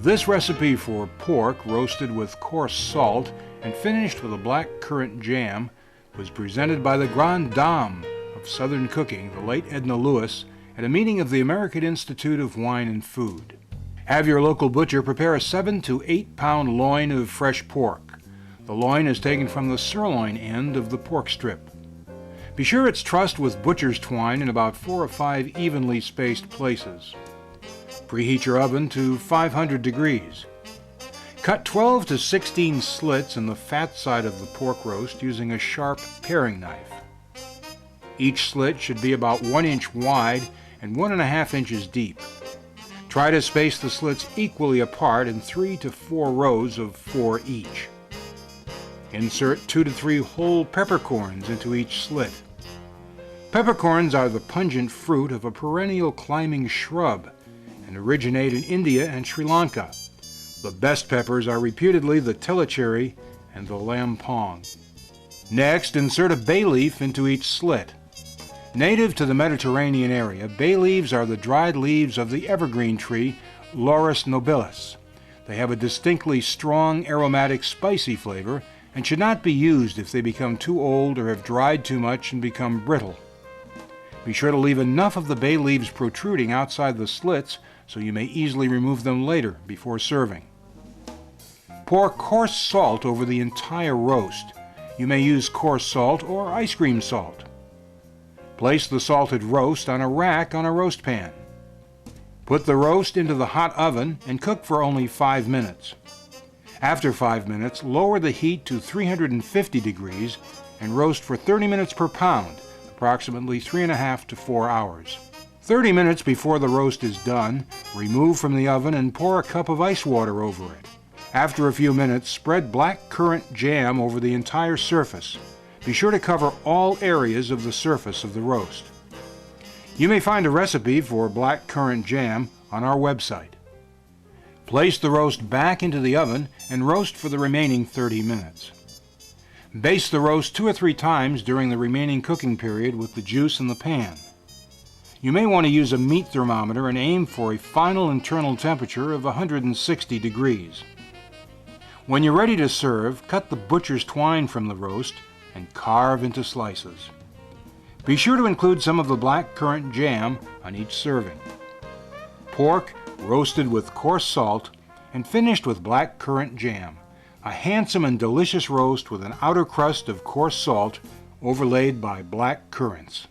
This recipe for pork roasted with coarse salt and finished with a black currant jam was presented by the grande dame of Southern cooking, the late Edna at a meeting of the American Institute of Wine and Food. Have your local butcher prepare a 7 to 8 pound loin of fresh pork. The loin is taken from the sirloin end of the pork strip. Be sure it's trussed with butcher's twine in about 4 or 5 evenly spaced places. Preheat your oven to 500 degrees. Cut 12 to 16 slits in the fat side of the pork roast using a sharp paring knife. Each slit should be about 1 inch wide and 1.5 inches deep. Try to space the slits equally apart in 3 to 4 rows of 4 each. Insert 2 to 3 whole peppercorns into each slit. Peppercorns are the pungent fruit of a perennial climbing shrub and originate in India and Sri Lanka. The best peppers are reputedly the Tellicherry and the Lampong. Next, insert a bay leaf into each slit. Native to the Mediterranean area, bay leaves are the dried leaves of the evergreen tree Laurus nobilis. They have a distinctly strong, aromatic, spicy flavor and should not be used if they become too old or have dried too much and become brittle. Be sure to leave enough of the bay leaves protruding outside the slits so you may easily remove them later before serving. Pour coarse salt over the entire roast. You may use coarse salt or ice cream salt. Place the salted roast on a rack on a roast pan. Put the roast into the hot oven and cook for only 5 minutes. After 5 minutes, lower the heat to 350 degrees and roast for 30 minutes per pound, approximately 3.5 to 4 hours. 30 minutes before the roast is done, remove from the oven and pour a cup of ice water over it. After a few minutes, spread black currant jam over the entire surface. Be sure to cover all areas of the surface of the roast. You may find a recipe for black currant jam on our website. Place the roast back into the oven and roast for the remaining 30 minutes. Baste the roast 2 or 3 times during the remaining cooking period with the juice in the pan. You may want to use a meat thermometer and aim for a final internal temperature of 160 degrees. When you're ready to serve, cut the butcher's twine from the roast and carve into slices. Be sure to include some of the black currant jam on each serving. Pork roasted with coarse salt and finished with black currant jam. A handsome and delicious roast with an outer crust of coarse salt overlaid by black currants.